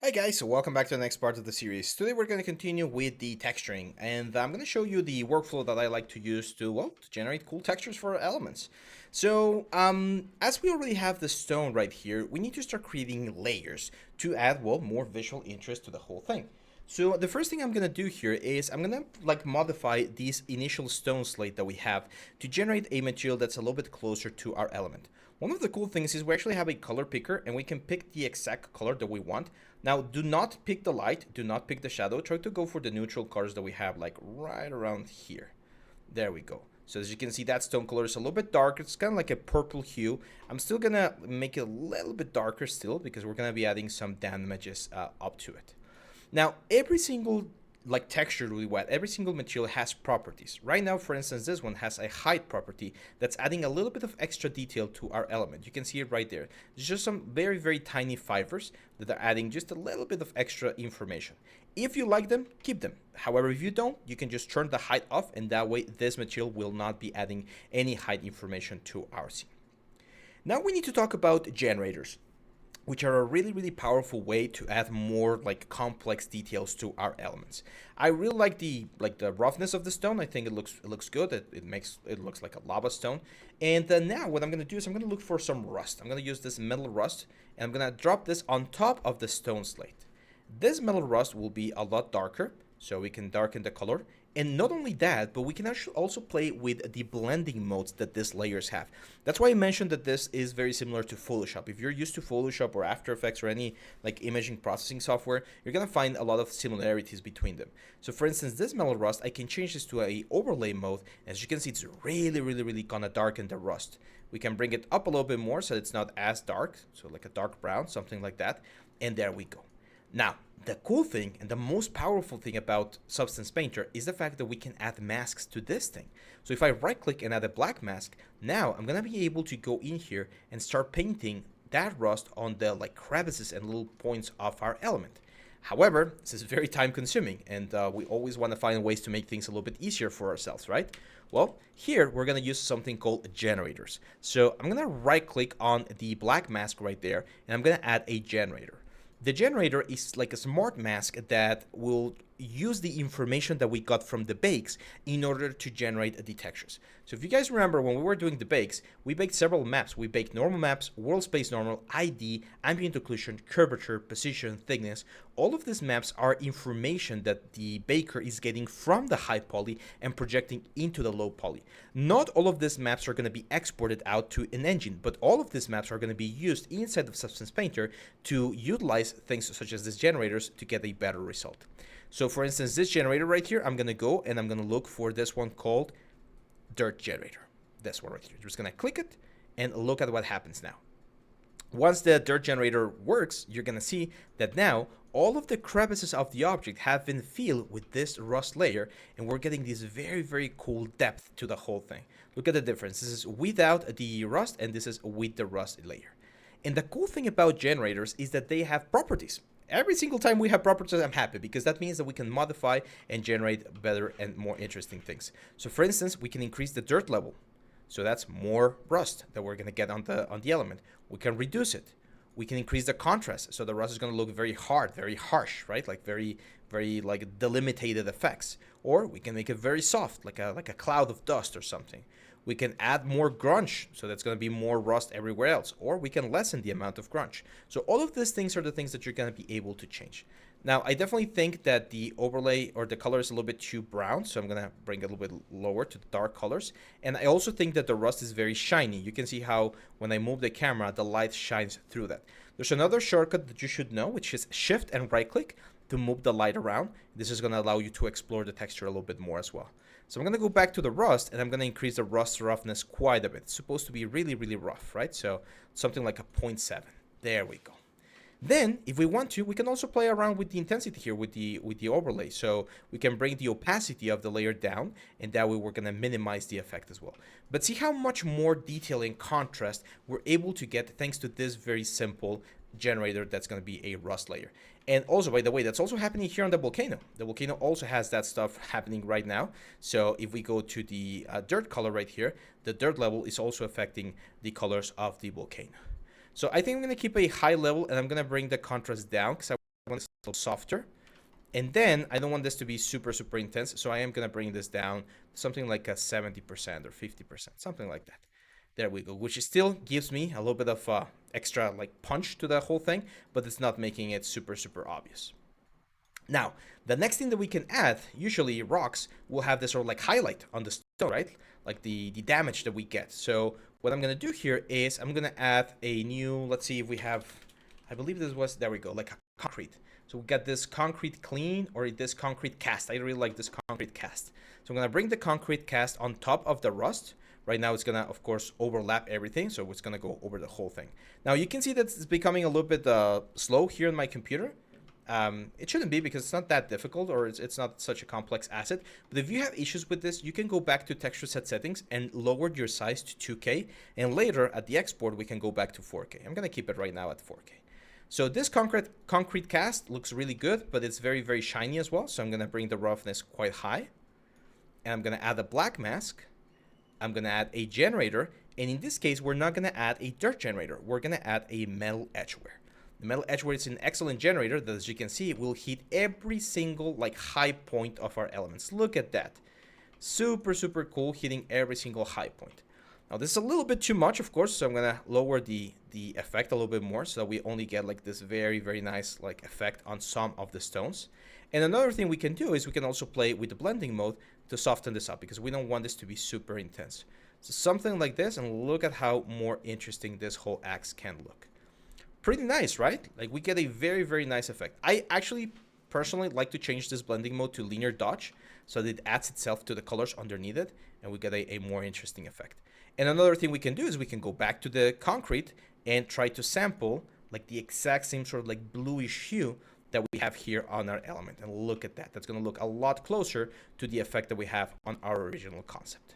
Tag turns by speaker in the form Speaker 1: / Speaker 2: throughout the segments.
Speaker 1: Hi guys, so welcome back to the next part of the series. Today we're going to continue with the texturing, and I'm going to show you the workflow that I like to use to generate cool textures for elements. So, as we already have the stone right here, we need to start creating layers to add, more visual interest to the whole thing. So the first thing I'm gonna do here is I'm gonna modify this initial stone slate that we have to generate a material that's a little bit closer to our element. One of the cool things is we actually have a color picker and we can pick the exact color that we want. Now, do not pick the light, do not pick the shadow. Try to go for the neutral colors that we have like right around here. There we go. So as you can see, that stone color is a little bit dark. It's kind of like a purple hue. I'm still gonna make it a little bit darker still because we're gonna be adding some damages up to it. Now, every single texture we wet, every single material has properties. Right now, for instance, this one has a height property that's adding a little bit of extra detail to our element. You can see it right there. There's just some very, very tiny fibers that are adding just a little bit of extra information. If you like them, keep them. However, if you don't, you can just turn the height off, and that way this material will not be adding any height information to our scene. Now we need to talk about generators, which are a really, really powerful way to add more complex details to our elements. I really like the roughness of the stone. I think it looks good. It looks like a lava stone. And now what I'm gonna do is I'm gonna look for some rust. I'm gonna use this metal rust, and I'm gonna drop this on top of the stone slate. This metal rust will be a lot darker, so we can darken the color. And not only that, but we can actually also play with the blending modes that these layers have. That's why I mentioned that this is very similar to Photoshop. If you're used to Photoshop or After Effects or any imaging processing software, you're gonna find a lot of similarities between them. So for instance, this metal rust, I can change this to a overlay mode. As you can see, it's really, really, really gonna darken the rust. We can bring it up a little bit more so it's not as dark, so like a dark brown, something like that. And there we go. Now, the cool thing and the most powerful thing about Substance Painter is the fact that we can add masks to this thing. So if I right click and add a black mask, now I'm gonna be able to go in here and start painting that rust on the crevices and little points of our element. However, this is very time consuming, and we always want to find ways to make things a little bit easier for ourselves, right? Well, here we're going to use something called generators. So I'm going to right click on the black mask right there, and I'm going to add a generator. The generator is like a smart mask that will use the information that we got from the bakes in order to generate the textures. So if you guys remember when we were doing the bakes, we baked several maps. We baked normal maps, world space normal, ID, ambient occlusion, curvature, position, thickness. All of these maps are information that the baker is getting from the high poly and projecting into the low poly. Not all of these maps are going to be exported out to an engine, but all of these maps are going to be used inside of Substance Painter to utilize things such as these generators to get a better result. So for instance, this generator right here, I'm going to go and I'm going to look for this one called Dirt Generator. This one right here. Just going to click it and look at what happens now. Once the dirt generator works, you're going to see that now all of the crevices of the object have been filled with this rust layer, and we're getting this very, very cool depth to the whole thing. Look at the difference. This is without the rust, and this is with the rust layer. And the cool thing about generators is that they have properties. Every single time we have properties, I'm happy because that means that we can modify and generate better and more interesting things. So for instance, we can increase the dirt level. So that's more rust that we're going to get on the element. We can reduce it. We can increase the contrast. So the rust is going to look very hard, very harsh, right? Like very, very delimited effects. Or we can make it very soft, like a cloud of dust or something. We can add more grunge, so that's going to be more rust everywhere else. Or we can lessen the amount of grunge. So all of these things are the things that you're going to be able to change. Now, I definitely think that the overlay or the color is a little bit too brown, so I'm going to bring it a little bit lower to the dark colors. And I also think that the rust is very shiny. You can see how when I move the camera, the light shines through that. There's another shortcut that you should know, which is Shift and right click to move the light around. This is going to allow you to explore the texture a little bit more as well. So I'm going to go back to the rust, and I'm going to increase the rust roughness quite a bit. It's supposed to be really, really rough, right? So something like a 0.7. There we go. Then, if we want to, we can also play around with the intensity here with the overlay. So we can bring the opacity of the layer down, and that way we're going to minimize the effect as well. But see how much more detail and contrast we're able to get thanks to this very simple generator that's going to be a rust layer. And also, by the way, that's also happening here on the volcano. The volcano also has that stuff happening right now. So if we go to the dirt color right here, the dirt level is also affecting the colors of the volcano. So I think I'm going to keep a high level, and I'm going to bring the contrast down because want this a little softer. And then I don't want this to be super, super intense. So I am going to bring this down something like a 70% or 50%, something like that. There we go, which still gives me a little bit of extra like punch to the whole thing, but it's not making it super, super obvious. Now, the next thing that we can add, usually rocks will have this sort of like highlight on the stone, right? Like the damage that we get. So what I'm going to do here is I'm going to add a new, let's see if we have, I believe this was, there we go, like concrete. So we got this concrete clean or this concrete cast. I really like this concrete cast. So I'm going to bring the concrete cast on top of the rust. Right now it's going to, of course, overlap everything. So it's going to go over the whole thing. Now you can see that it's becoming a little bit slow here on my computer. It shouldn't be because it's not that difficult or it's not such a complex asset. But if you have issues with this, you can go back to texture set settings and lower your size to 2K. And later at the export, we can go back to 4K. I'm going to keep it right now at 4K. So this concrete cast looks really good, but it's very, very shiny as well. So I'm going to bring the roughness quite high. And I'm going to add a black mask. I'm going to add a generator. And in this case, we're not going to add a dirt generator. We're going to add a metal edgeware. The metal edgeware is an excellent generator that, as you can see, will hit every single like high point of our elements. Look at that. Super, super cool, hitting every single high point. Now this is a little bit too much, of course, so I'm gonna lower the effect a little bit more so that we only get like this very, very nice like effect on some of the stones. And another thing we can do is we can also play with the blending mode to soften this up because we don't want this to be super intense. So something like this, and look at how more interesting this whole axe can look. Pretty nice, right? Like we get a very, very nice effect. I actually personally like to change this blending mode to linear dodge so that it adds itself to the colors underneath it and we get a more interesting effect. And another thing we can do is we can go back to the concrete and try to sample like the exact same sort of like bluish hue that we have here on our element. And look at that. That's going to look a lot closer to the effect that we have on our original concept.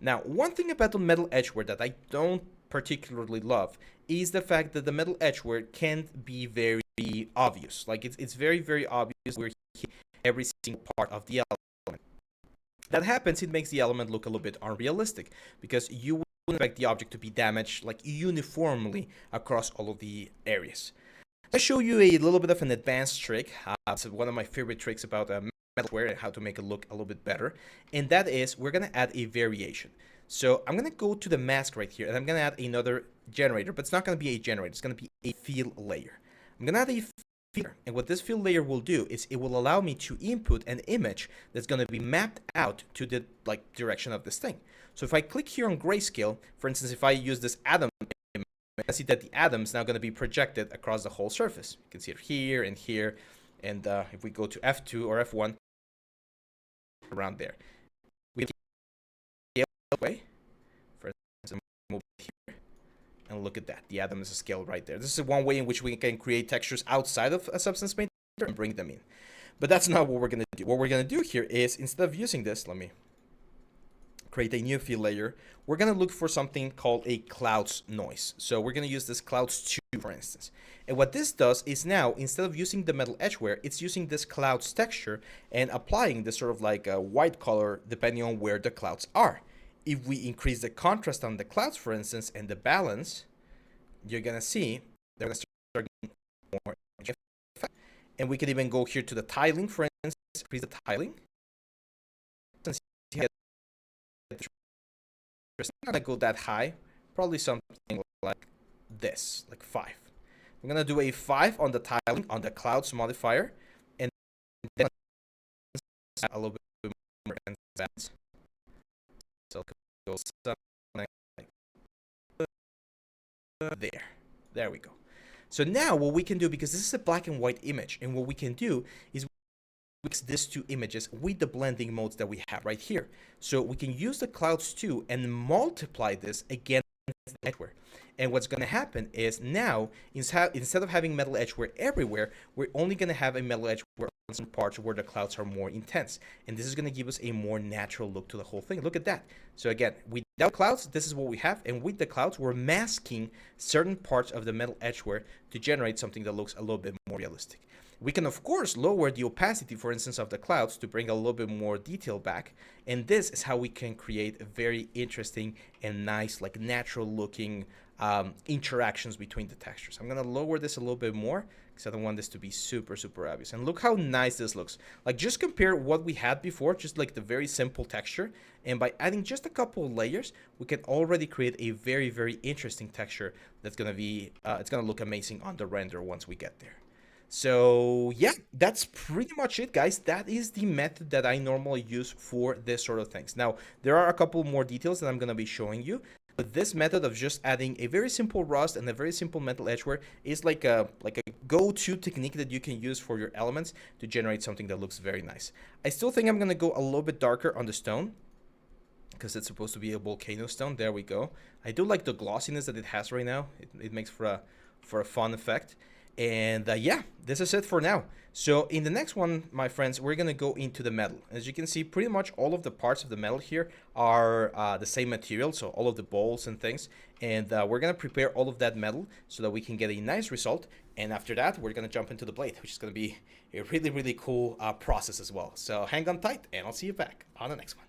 Speaker 1: Now, one thing about the metal edgeware that I don't particularly love is the fact that the metal edgeware can't be very obvious. Like it's very, very obvious where every single part of the element. That happens, it makes the element look a little bit unrealistic because you wouldn't expect the object to be damaged like uniformly across all of the areas. I'll show you a little bit of an advanced trick. It's one of my favorite tricks about metalware and how to make it look a little bit better. And that is we're going to add a variation. So I'm going to go to the mask right here and I'm going to add another generator, but it's not going to be a generator. It's going to be a fill layer. I'm going to add a fill, and what this fill layer will do is it will allow me to input an image that's going to be mapped out to the like direction of this thing. So if I click here on grayscale, for instance, if I use this atom, I see that the atom is now going to be projected across the whole surface. You can see it here and here. And if we go to F2 or F1, around there. We can away. For instance, move here. And look at that. The atom is a scale right there. This is one way in which we can create textures outside of a Substance Painter and bring them in. But that's not what we're going to do. What we're going to do here is, instead of using this, let me create a new fill layer. We're going to look for something called a clouds noise. So we're going to use this clouds 2, for instance. And what this does is now, instead of using the metal edgeware, it's using this clouds texture and applying this sort of like a white color depending on where the clouds are. If we increase the contrast on the clouds, for instance, and the balance, you're going to see they're going to start getting more effect. And we can even go here to the tiling, for instance, increase the tiling. It's not going to go that high, probably something like this, like 5. I'm going to do a 5 on the tiling, on the clouds modifier, and then a little bit more advanced. So go something like there. There we go. So now what we can do, because this is a black and white image, and what we can do is mix these two images with the blending modes that we have right here. So we can use the clouds 2 and multiply this against the edgeware. And what's going to happen is now, instead of having metal edgeware everywhere, we're only going to have a metal edgeware on some parts where the clouds are more intense. And this is going to give us a more natural look to the whole thing. Look at that. So again, without clouds, this is what we have. And with the clouds, we're masking certain parts of the metal edgeware to generate something that looks a little bit more realistic. We can, of course, lower the opacity, for instance, of the clouds to bring a little bit more detail back. And this is how we can create a very interesting and nice, like natural looking interactions between the textures. I'm gonna lower this a little bit more because I don't want this to be super, super obvious. And look how nice this looks. Like, just compare what we had before, just like the very simple texture, and by adding just a couple of layers, we can already create a very, very interesting texture that's gonna be, it's gonna look amazing on the render once we get there. So yeah, that's pretty much it, guys. That is the method that I normally use for this sort of things. Now, there are a couple more details that I'm going to be showing you, but this method of just adding a very simple rust and a very simple metal edgeware is like a go-to technique that you can use for your elements to generate something that looks very nice. I still think I'm going to go a little bit darker on the stone because it's supposed to be a volcano stone. There we go. I do like the glossiness that it has right now. It makes for a fun effect. And yeah, this is it for now. So in the next one, my friends, we're gonna go into the metal. As you can see, pretty much all of the parts of the metal here are the same material, so all of the balls and things. And we're gonna prepare all of that metal so that we can get a nice result. And after that, we're gonna jump into the blade, which is gonna be a really, really cool process as well. So hang on tight, and I'll see you back on the next one.